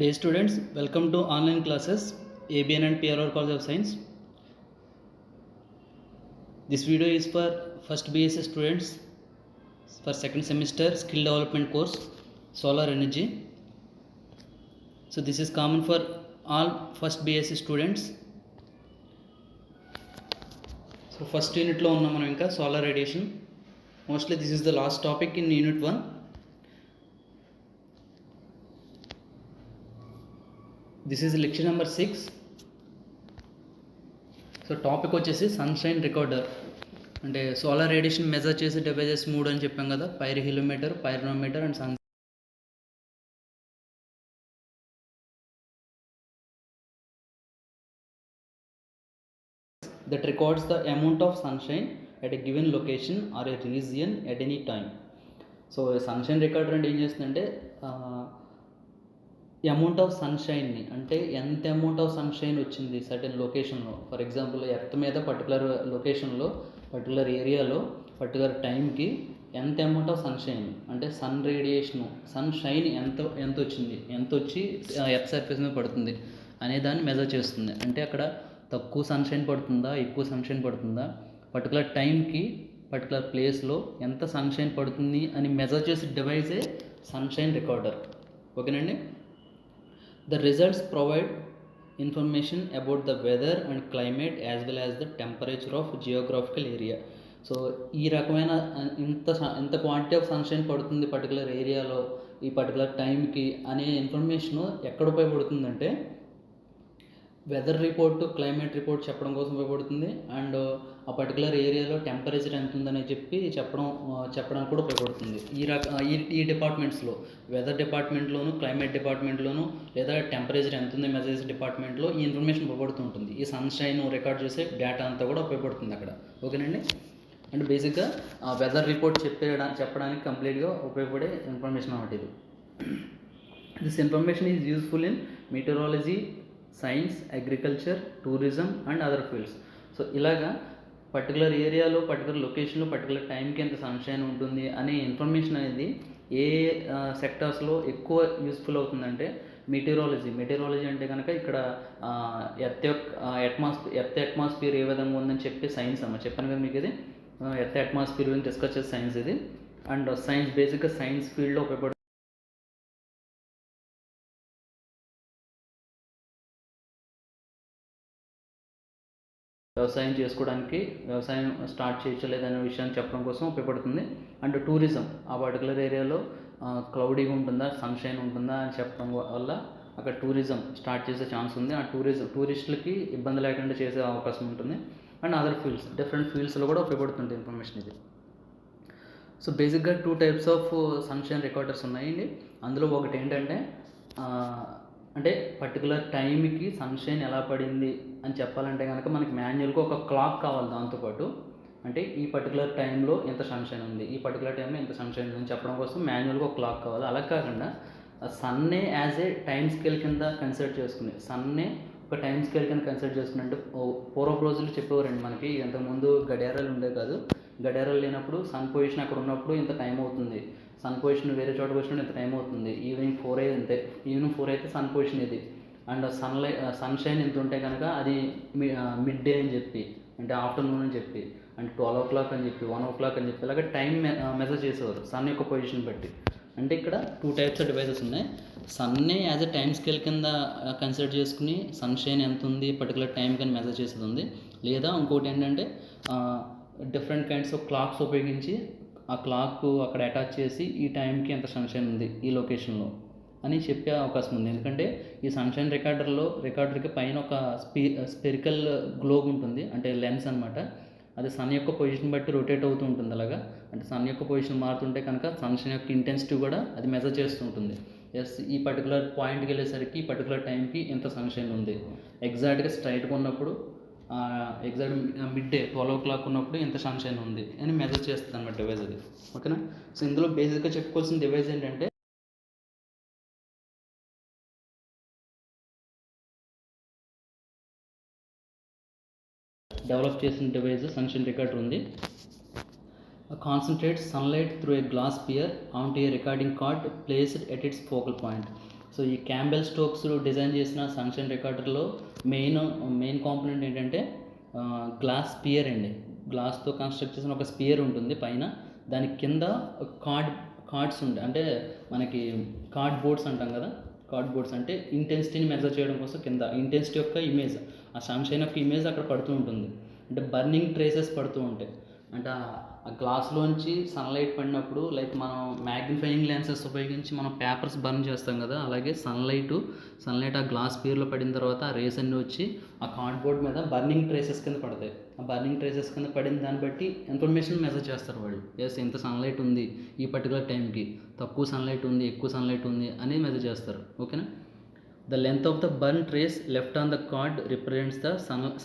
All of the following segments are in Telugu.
Dear students, welcome to online classes ABN and PRR College of Science. This video is for first BSc students for second semester skill development course solar energy. So this is common for all first BSc students. So first unit lo unnam manam inka solar radiation. Mostly this is the last topic in unit 1. This is lecture number 6. So topic వచ్చేసి సన్షైన్ రికార్డర్. అంటే సోలార్ రేడియేషన్ మెజర్ చేసే డివైజెస్ 3 అని చెప్పాం కదా, pyrheliometer, pyranometer and sun that records the amount of sunshine at a given location or a region at any time. So sunshine recorder అంటే ఏం చేస్తుందంటే అమౌంట్ ఆఫ్ సన్షైన్ని, అంటే ఎంత అమౌంట్ ఆఫ్ సన్షైన్ వచ్చింది సర్టెన్ లొకేషన్లో. ఫర్ ఎగ్జాంపుల్ ఎర్త్ మీద పర్టికులర్ లొకేషన్లో, పర్టికులర్ ఏరియాలో, పర్టికులర్ టైంకి ఎంత అమౌంట్ ఆఫ్ సన్షైన్, అంటే సన్ రేడియేషను, సన్షైన్ ఎంత వచ్చింది, ఎంత వచ్చి ఎర్త్ సర్ఫేస్ మీద పడుతుంది అనే దాన్ని మెజర్ చేస్తుంది. అంటే అక్కడ తక్కువ సన్షైన్ పడుతుందా, ఎక్కువ సన్షైన్ పడుతుందా, పర్టికులర్ టైంకి పర్టికులర్ ప్లేస్లో ఎంత సన్షైన్ పడుతుంది అని మెజర్ చేసే డివైజే సన్షైన్ రికార్డర్. ఓకేనండి. The results provide information about the weather and climate as well as the temperature of geographical area. So ఈ రకమైన ఇంత క్వాంటిటీ ఆఫ్ సన్షైన్ పడుతుంది పర్టికులర్ ఏరియాలో ఈ పర్టికులర్ టైంకి అనే ఇన్ఫర్మేషను ఎక్కడ ఉపయోగపడుతుందంటే వెదర్ రిపోర్ట్, క్లైమేట్ రిపోర్ట్ చెప్పడం కోసం ఉపయోగపడుతుంది. అండ్ ఆ పర్టికులర్ ఏరియాలో టెంపరేచర్ ఎంత ఉందని చెప్పి చెప్పడానికి కూడా ఉపయోగపడుతుంది. ఈ డిపార్ట్మెంట్స్లో, వెదర్ డిపార్ట్మెంట్లోను, క్లైమేట్ డిపార్ట్మెంట్లోను, లేదా టెంపరేచర్ ఎంత ఉంది మెజర్ చేసే డిపార్ట్మెంట్లో ఈ ఇన్ఫర్మేషన్ ఉపయోగపడుతుంటుంది. ఈ సన్షైన్ రికార్డ్ చేసే డేటా అంతా కూడా ఉపయోగపడుతుంది అక్కడ. ఓకేనండి. అండ్ బేసిక్గా వెదర్ రిపోర్ట్ చెప్పడానికి కంప్లీట్గా ఉపయోగపడే ఇన్ఫర్మేషన్ అన్నమాట ఇది. This information is useful in meteorology, science, agriculture, tourism and other fields. So ఇలాగా పర్టికులర్ ఏరియాలో, పర్టికులర్ లొకేషన్లో, పర్టికులర్ టైంకి ఎంత సన్షైన్ ఉంటుంది అనే ఇన్ఫర్మేషన్ అనేది ఏ సెక్టార్స్లో ఎక్కువ యూస్ఫుల్ అవుతుందంటే మెటీరియాలజీ అంటే కనుక ఇక్కడ ఎర్త్ అట్మాస్ఫియర్ ఏ విధంగా ఉందని చెప్పి సైన్స్ చెప్పాను కదా మీకు. ఇది ఎర్త్ అట్మాస్ఫియర్ గురించి డిస్కస్ చేసే సైన్స్ ఇది. అండ్ సైన్స్ బేసిక్గా సైన్స్ ఫీల్డ్లో ఉపయోగపడుతుంది. వ్యవసాయం చేసుకోవడానికి, వ్యవసాయం స్టార్ట్ చేయలేదనే విషయాన్ని చెప్పడం కోసం ఉపయోగపడుతుంది. అండ్ టూరిజం, ఆ పర్టికులర్ ఏరియాలో క్లౌడీగా ఉంటుందా, సన్షైన్ ఉంటుందా అని చెప్పడం వల్ల అక్కడ టూరిజం స్టార్ట్ చేసే ఛాన్స్ ఉంది. ఆ టూరిస్టులకి ఇబ్బంది లేకుండా చేసే అవకాశం ఉంటుంది. అండ్ అదర్ ఫీల్డ్స్, డిఫరెంట్ ఫీల్డ్స్లో కూడా ఉపయోగపడుతుంది ఇన్ఫర్మేషన్ ఇది. సో బేసిక్గా 2 టైప్స్ ఆఫ్ సన్షైన్ రికార్డర్స్ ఉన్నాయండి. అందులో ఒకటి ఏంటంటే అంటే పర్టికులర్ టైంకి సన్షైన్ ఎలా పడింది అని చెప్పాలంటే కనుక మనకి మాన్యువల్గా ఒక క్లాక్ కావాలి దాంతోపాటు. అంటే ఈ పర్టికులర్ టైంలో ఎంత సన్షైన్ ఉంది, ఈ పర్టికులర్ టైంలో ఎంత సన్షైన్ ఉంది అని చెప్పడం కోసం మాన్యువల్గా ఒక క్లాక్ కావాలి. అలా కాకుండా సన్నే యాజ్ ఏ టైం స్కేల్ కింద కన్సిడర్ చేసుకుని, సన్నే ఒక టైం స్కేల్ కింద కన్సిడర్ చేసుకుని, అంటే పూర్వపు రోజులు చెప్పేవారండి మనకి. ఇంతకుముందు గడియారాలు ఉండే కాదు. గడియారాలు లేనప్పుడు సన్ పొజిషన్ అక్కడ ఉన్నప్పుడు ఇంత టైం అవుతుంది, సన్ పొజిషన్ వేరే చోటకి వచ్చినప్పుడు ఇంత టైం అవుతుంది, ఈవినింగ్ 4 అయితే ఈవినింగ్ 4 అయితే సన్ పొజిషన్ ఇది. అండ్ సన్షైన్ ఎంత ఉంటే కనుక అది మిడ్ డే అని చెప్పి, అంటే ఆఫ్టర్నూన్ అని చెప్పి, అంటే 12 o'clock అని చెప్పి, 1 o'clock అని చెప్పి ఇలాగ టైం మెజర్ చేసేవారు సన్ యొక్క పొజిషన్ బట్టి. అంటే ఇక్కడ 2 టైప్స్ ఆఫ్ డివైసెస్ ఉన్నాయి. సన్నే యాజ్ ఎ టైం స్కేల్ కింద కన్సిడర్ చేసుకుని సన్షైన్ ఎంత ఉంది పర్టికులర్ టైం కింద మెజర్ చేసేది ఉంది. లేదా ఇంకోటి ఏంటంటే డిఫరెంట్ కైండ్స్ ఆఫ్ క్లాక్స్ ఉపయోగించి ఆ క్లాక్ అక్కడ అటాచ్ చేసి ఈ టైంకి ఎంత సన్షైన్ ఉంది ఈ లొకేషన్లో అని చెప్పే అవకాశం ఉంది. ఎందుకంటే ఈ సన్షైన్ రికార్డర్కి పైన ఒక స్పెరికల్ గ్లోబ్ ఉంటుంది, అంటే లెన్స్ అనమాట. అది సన్ యొక్క పొజిషన్ బట్టి రొటేట్ అవుతూ ఉంటుంది. అలాగా అంటే సన్ యొక్క పొజిషన్ మారుతుంటే కనుక సన్షైన్ యొక్క ఇంటెన్సిటీ కూడా అది మెజర్ చేస్తుంటుంది. ఈ పర్టికులర్ పాయింట్కి వెళ్ళేసరికి ఈ పర్టికులర్ టైంకి ఎంత సన్షైన్ ఉంది, ఎగ్జాక్ట్గా స్ట్రైట్గా ఉన్నప్పుడు ఎగ్జాక్ట్ మిడ్ డే 12 o'clock ఉన్నప్పుడు ఎంత సన్షైన్ ఉంది అని మెజర్ చేస్తుంది అన్నమాట డివైస్ అది. ఓకేనా. సో ఇందులో బేసిక్గా చెప్పుకోవాల్సిన డివైస్ ఏంటంటే డెవలప్ చేసిన డివైస్ సన్షైన్ రికార్డర్ ఉంది. Concentrates sunlight through a glass sphere on to a recording card placed at its focal point. So ఈ క్యాంబెల్ స్టోక్స్ డిజైన్ చేసిన సన్షైన్ రికార్డర్లో మెయిన్ కాంపోనెంట్ ఏంటంటే గ్లాస్ స్పియర్ అండి. గ్లాస్తో కన్స్ట్రక్ట్ చేసిన ఒక స్పియర్ ఉంటుంది పైన, దాని కింద కార్డ్స్ ఉంటాయి. అంటే మనకి కార్డ్ బోర్డ్స్ అంటాం కదా, కార్డ్ బోర్డ్స్ అంటే ఇంటెన్సిటీని మెజర్ చేయడం కోసం కింద ఇంటెన్సిటీ యొక్క ఇమేజ్, ఆ సన్షైన్ యొక్క ఇమేజ్ అక్కడ పడుతూ ఉంటుంది. అంటే బర్నింగ్ ట్రేసెస్ పడుతూ ఉంటాయి. అంటే ఆ గ్లాస్లోంచి సన్లైట్ పడినప్పుడు లైక్ మనం మ్యాగ్నిఫైయింగ్ లెన్సెస్ ఉపయోగించి మనం పేపర్స్ బర్న్ చేస్తాం కదా, అలాగే సన్లైట్ ఆ గ్లాస్ స్పియర్లో పడిన తర్వాత ఆ రేస్ అన్నీ వచ్చి ఆ కార్డ్బోర్డ్ మీద బర్నింగ్ ట్రేసెస్ కింద పడతాయి. ఆ బర్నింగ్ ట్రేసెస్ కింద పడిన దాన్ని బట్టి ఇన్ఫర్మేషన్ మెజర్ చేస్తారు వాళ్ళు. ఎస్, ఇంత సన్లైట్ ఉంది ఈ పర్టికులర్ టైంకి, తక్కువ సన్లైట్ ఉంది, ఎక్కువ సన్లైట్ ఉంది అనేది మెజర్ చేస్తారు. ఓకేనా. The length of the burn trace left on the card represents the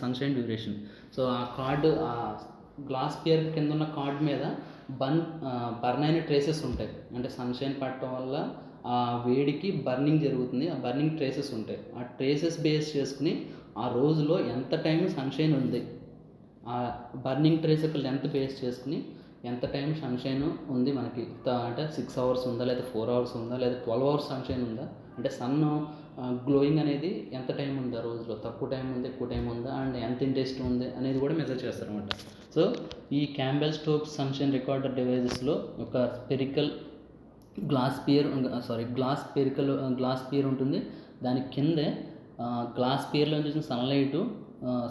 sunshine duration. So ఆ కార్డు, ఆ గ్లాస్ స్పియర్ కింద ఉన్న కార్డ్ మీద బర్న్ అయిన ట్రేసెస్ ఉంటాయి. అంటే సన్షైన్ పడటం వల్ల ఆ వేడికి బర్నింగ్ జరుగుతుంది, ఆ బర్నింగ్ ట్రేసెస్ ఉంటాయి. ఆ ట్రేసెస్ బేస్ చేసుకుని ఆ రోజులో ఎంత టైం సన్షైన్ ఉంది, ఆ బర్నింగ్ ట్రేస్ యొక్క లెంత్ బేస్ చేసుకుని ఎంత టైం సన్షైన్ ఉంది మనకి, అంటే 6 hours ఉందా, లేదా 4 hours ఉందా, లేదా 12 hours సన్షైన్ ఉందా, అంటే సన్ గ్లోయింగ్ అనేది ఎంత టైం ఉందా రోజులో, తక్కువ టైం ఉంది, ఎక్కువ టైం ఉందా, అండ్ ఎంత ఇంట్రెస్ట్ ఉంది అనేది కూడా మెజర్ చేస్తారనమాట. సో ఈ క్యాంబెల్ స్టోక్స్ సన్షైన్ రికార్డర్ డివైజెస్లో ఒక స్పెరికల్ గ్లాస్ స్పియర్ ఉంటుంది. దాని కిందే గ్లాస్ స్పియర్లో చూసిన సన్లైట్,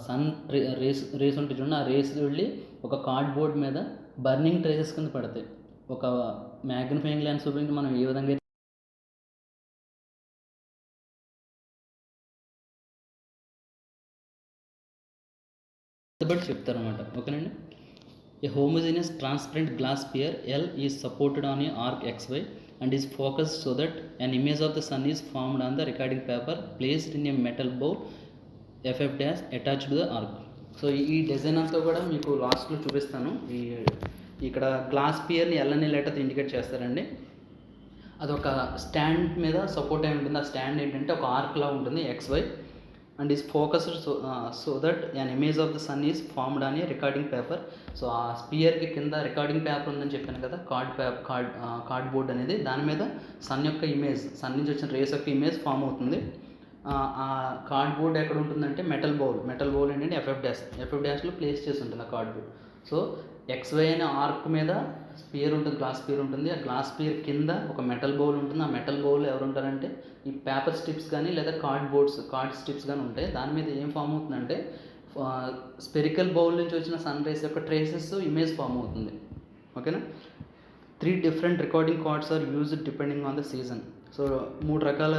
సన్ రేస్ ఉంటుంది చూడండి, ఆ రేస్ వెళ్ళి ఒక కార్డ్బోర్డ్ మీద బర్నింగ్ ట్రేసెస్ కింద పడతాయి. ఒక మ్యాగ్నిఫైయింగ్ లెన్స్ ఉపయోగించి మనం ఏ విధంగా బట్టి చెప్తారనమాట. ఓకేనండి. A homogeneous transparent glass sphere L is supported on a arc XY and is focused so that an image of the sun is formed on the recording paper placed in a metal bowl FF dash attached to the arc. So ఈ డిజైన్ అంతా కూడా మీకు లాస్ట్లో చూపిస్తాను. ఇక్కడ గ్లాస్ స్పియర్ని L అనే లెటర్తో ఇండికేట్ చేస్తారండి. అదొక స్టాండ్ మీద సపోర్ట్ అయి ఉంటుంది. ఆ స్టాండ్ ఏంటంటే ఒక ఆర్క్లా ఉంటుంది XY and is focused so that an image of the sun is formed on a recording paper. So ఆ స్పియర్కి కింద రికార్డింగ్ పేపర్ ఉందని చెప్పాను కదా, కార్డ్బోర్డ్ అనేది, దాని మీద సన్ యొక్క ఇమేజ్, సన్ నుంచి వచ్చిన రేస్ యొక్క ఇమేజ్ ఫామ్ అవుతుంది. ఆ కార్డ్బోర్డ్ ఎక్కడ ఉంటుందంటే మెటల్ బౌల్ ఏంటంటే ఎఫ్ఎఫ్ డాష్లో ప్లేస్ చేసి ఉంటుంది ఆ కార్డ్బోర్డ్. సో XY అనే ఆర్క్ మీద స్పియర్ ఉంటుంది, గ్లాస్ స్పియర్ ఉంటుంది. ఆ గ్లాస్ స్పియర్ కింద ఒక మెటల్ బౌల్ ఉంటుంది. ఆ మెటల్ బౌల్ ఎవరు ఉంటారంటే ఈ పేపర్ స్ట్రిప్స్ కానీ లేదా కార్డ్ స్ట్రిప్స్ కానీ ఉంటాయి. దాని మీద ఏం ఫామ్ అవుతుందంటే స్పెరికల్ బౌల్ నుంచి వచ్చిన సన్ రేస్ యొక్క ట్రేసెస్ ఇమేజ్ ఫామ్ అవుతుంది. ఓకేనా. 3 different recording cards are used depending on the season. So 3 రకాల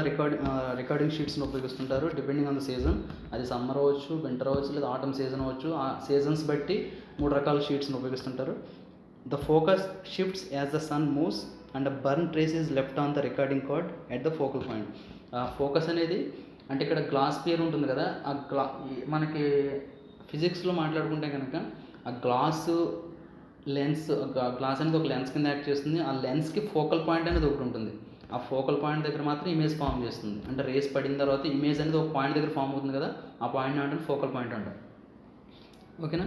రికార్డింగ్ షీట్స్ని ఉపయోగిస్తుంటారు డిపెండింగ్ ఆన్ ద సీజన్. అది సమ్మర్ అవ్వచ్చు, వింటర్ అవ్వచ్చు, లేదా ఆటమ్ సీజన్ అవ్వచ్చు. ఆ సీజన్స్ బట్టి 3 రకాల షీట్స్ని ఉపయోగిస్తుంటారు. The focus shifts as the sun moves and the burn trace is left on the recording card at the focal point. ఆ ఫోకస్ అనేది అంటే ఇక్కడ గ్లాస్ స్పియర్ ఉంటుంది కదా, మనకి ఫిజిక్స్లో మాట్లాడుకుంటే కనుక ఆ గ్లాస్ అనేది ఒక లెన్స్ కింద యాక్ట్ చేస్తుంది. ఆ లెన్స్కి ఫోకల్ పాయింట్ అనేది ఒకటి ఉంటుంది. ఆ ఫోకల్ పాయింట్ దగ్గర మాత్రం ఇమేజ్ ఫామ్ చేస్తుంది. అంటే రేస్ పడిన తర్వాత ఇమేజ్ అనేది ఒక పాయింట్ దగ్గర ఫామ్ అవుతుంది కదా, ఆ పాయింట్ అంటే ఫోకల్ పాయింట్ అంటారు. ఓకేనా.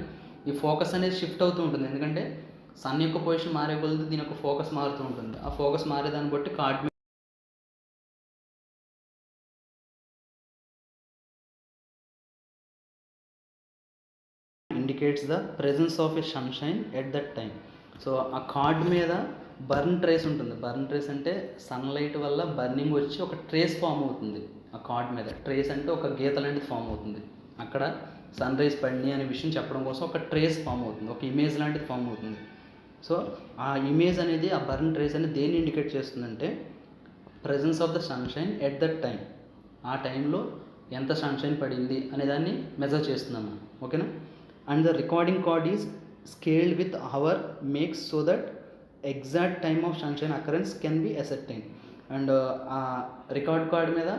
ఈ ఫోకస్ అనేది షిఫ్ట్ అవుతూ ఉంటుంది, ఎందుకంటే సన్ యొక్క పొజిషన్ మారే కొద్దీ దీని యొక్క ఫోకస్ మారుతూ ఉంటుంది. ఆ ఫోకస్ మారేదాన్ని బట్టి card indicates the presence of a sunshine at that time. So ఆ కార్డ్ మీద బర్న్ ట్రేస్ ఉంటుంది. బర్న్ ట్రేస్ అంటే సన్లైట్ వల్ల బర్నింగ్ వచ్చి ఒక ట్రేస్ ఫామ్ అవుతుంది ఆ కార్డ్ మీద. ట్రేస్ అంటే ఒక గీత లాంటిది ఫామ్ అవుతుంది. అక్కడ సన్ రైజ్ పడినాయి అనే విషయం చెప్పడం కోసం ఒక ట్రేస్ ఫామ్ అవుతుంది, ఒక ఇమేజ్ లాంటిది ఫామ్ అవుతుంది. సో ఆ ఇమేజ్ అనేది, ఆ బర్న్ ట్రేస్ అనేది దేన్ని ఇండికేట్ చేస్తుందంటే presence of the sunshine at that time. ఆ టైంలో ఎంత సన్షైన్ పడింది అనే దాన్ని మెజర్ చేస్తున్నాం. ఓకేనా. And the recording card is scaled with our makes so that exact time of sunshine occurrence can be ascertain. And ఆ రికార్డ్ కార్డ్ మీద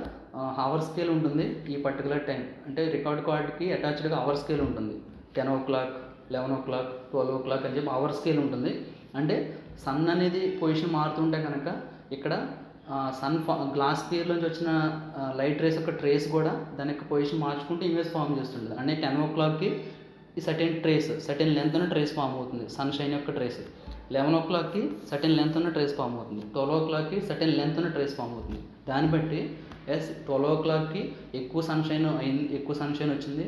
అవర్ స్కేల్ ఉంటుంది. ఈ పర్టికులర్ టైం అంటే రికార్డ్ కార్డ్కి అటాచ్డ్గా అవర్ స్కేల్ ఉంటుంది. 10 o'clock, 11 o'clock, 12 o'clock అని చెప్పి అవర్ స్కేల్ ఉంటుంది. అంటే సన్ అనేది పొజిషన్ మారుతుంటే కనుక ఇక్కడ సన్ గ్లాస్ స్పియర్లోంచి వచ్చిన లైట్ రేస్ యొక్క ట్రేస్ కూడా దాని యొక్క పొజిషన్ మార్చుకుంటూ ఇమేజ్ ఫామ్ చేస్తుంటుంది. అంటే 10 o'clockకి ఈ సర్టెన్ లెంత్ అనే ట్రేస్ ఫామ్ అవుతుంది, సన్షైన్ యొక్క ట్రేస్. 11 o'clockకి సర్టెన్ లెంత్ ఉన్న ట్రేస్ ఫామ్ అవుతుంది, 12 o'clockకి సర్టెన్ లెంత్ ఉన్న ట్రేస్ ఫామ్ అవుతుంది. దాన్ని బట్టి 12 o'clockకి ఎక్కువ సన్షైన్ వచ్చింది,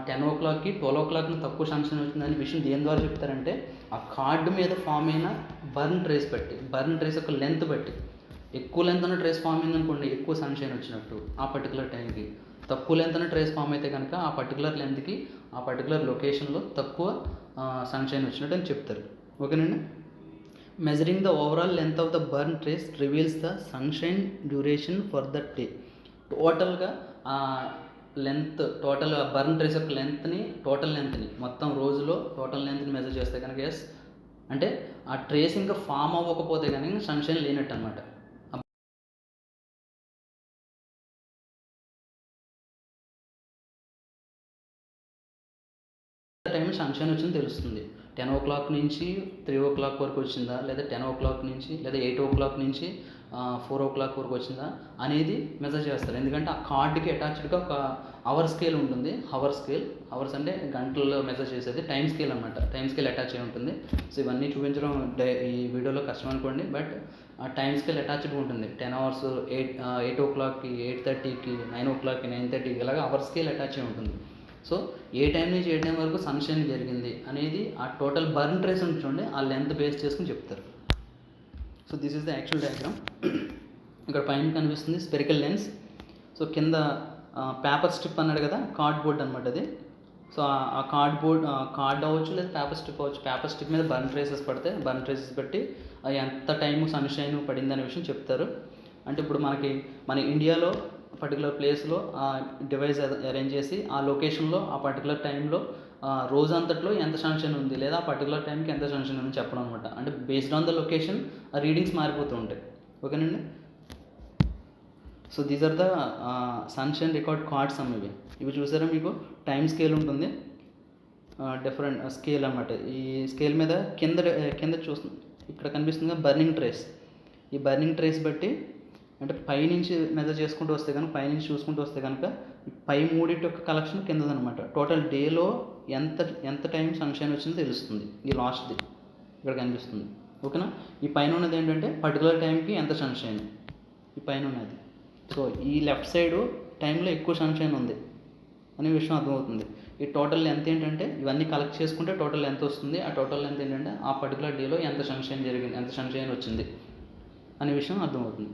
10 o'clockకి 12 o'clock తక్కువ సన్షైన్ వచ్చింది అనే విషయం దేని ద్వారా చెప్తారంటే ఆ కార్డు మీద ఫామ్ అయిన బర్న్ ట్రేస్ యొక్క లెంత్ బట్టి. ఎక్కువ లెంత్ ఉన్న ట్రేస్ ఫామ్ అయింది అనుకోండి, ఎక్కువ సన్షైన్ వచ్చినట్టు ఆ పర్టికులర్ టైంకి. తక్కువ లెంత్ ఉన్న ట్రేస్ ఫామ్ అయితే కనుక ఆ పర్టికులర్ లెంత్కి ఆ పర్టికులర్ లొకేషన్లో తక్కువ సన్షైన్ వచ్చినట్టు అని చెప్తారు. ఓకేనండి. Measuring the overall length of the burn trace reveals the sunshine duration for the day. టోటల్గా టోటల్ బర్న్ ట్రేస్ యొక్క టోటల్ లెంత్ని మొత్తం రోజులో టోటల్ లెంత్ని మెజర్ చేస్తే కనుక అంటే ఆ ట్రేస్ ఇంకా ఫామ్ అవ్వకపోతే కనుక సన్షైన్ లేనట్టు అనమాట. టైం సన్షైన్ వచ్చింది తెలుస్తుంది. 10 o'clock నుంచి 3 o'clock వరకు వచ్చిందా, లేదా 10 o'clock నుంచి, లేదా 8 o'clock నుంచి 4 o'clock వరకు వచ్చిందా అనేది మెజర్ చేస్తారు. ఎందుకంటే ఆ కార్డుకి అటాచ్డ్గా ఒక అవర్ స్కేల్ ఉంటుంది. అవర్స్ అంటే గంటల్లో మెజర్ చేసేది టైం స్కేల్ అనమాట. టైం స్కేల్ అటాచ్ అయి ఉంటుంది. సో ఇవన్నీ చూపించడం ఈ వీడియోలో కష్టం అనుకోండి, బట్ ఆ టైం స్కేల్ అటాచ్డ్గా ఉంటుంది. 10 hours 8 o'clockకి, 8:30కి, 9 o'clockకి, 9:30కి ఇలాగా అవర్ స్కేల్ అటాచ్ అయి ఉంటుంది. సో ఏ టైం నుంచి ఏ టైం వరకు సన్షైన్ జరిగింది అనేది ఆ టోటల్ బర్న్ ట్రేస్ చూడండి, ఆ లెంత్ బేస్ చేసుకుని చెప్తారు. So this is the actual diagram. ఇక్కడ పైన కనిపిస్తుంది స్పెరికల్ లెన్స్. సో కింద పేపర్ స్ట్రిప్ అన్నాడు కదా, కార్డ్బోర్డ్ అనమాట అది. సో ఆ కార్డ్ అవ్వచ్చు, లేదా పేపర్ స్ట్రిప్ అవ్వచ్చు. పేపర్ స్ట్రిప్ మీద బర్న్ ట్రేసెస్ పడితే బర్న్ ట్రేసెస్ బట్టి ఎంత టైము సన్షైన్ పడింది అనే విషయం చెప్తారు. అంటే ఇప్పుడు మన ఇండియాలో పర్టికులర్ ప్లేస్లో ఆ డివైస్ అరేంజ్ చేసి ఆ లొకేషన్లో ఆ పర్టికులర్ టైంలో రోజంతట్లో ఎంత సన్షైన్ ఉంది, లేదా ఆ పర్టికులర్ టైంకి ఎంత సన్షైన్ ఉంది చెప్పడం అనమాట. అంటే బేస్డ్ ఆన్ ద లొకేషన్ ఆ రీడింగ్స్ మారిపోతూ ఉంటాయి. ఓకేనండి. So these are the sunshine record cards ఇవి చూసారా, మీకు టైం స్కేల్ ఉంటుంది, డిఫరెంట్ స్కేల్ అనమాట. ఈ స్కేల్ మీద కింద చూస్తుంది, ఇక్కడ కనిపిస్తుంది బర్నింగ్ ట్రేస్. ఈ బర్నింగ్ ట్రేస్ బట్టి అంటే పైనుంచి మెజర్ చేసుకుంటూ వస్తే కనుక, పైనుంచి చూసుకుంటూ వస్తే కనుక పై మూడింటి యొక్క కలెక్షన్ కిందదనమాట. టోటల్ డేలో ఎంత టైం సన్షైన్ వచ్చిందో తెలుస్తుంది. ఈ లాస్ట్ది ఇక్కడ కనిపిస్తుంది. ఓకేనా. ఈ పైన ఉన్నది ఏంటంటే పర్టికులర్ టైంకి ఎంత సన్షైన్, ఈ పైన ఉన్నది. సో ఈ లెఫ్ట్ సైడు టైంలో ఎక్కువ సన్షైన్ ఉంది అనే విషయం అర్థమవుతుంది. ఈ టోటల్ లెంత్ ఏంటంటే ఇవన్నీ కలెక్ట్ చేసుకుంటే టోటల్ లెంత్ వస్తుంది. ఆ టోటల్ లెంత్ ఏంటంటే ఆ పర్టికులర్ డేలో ఎంత సన్షైన్ వచ్చింది అనే విషయం అర్థమవుతుంది.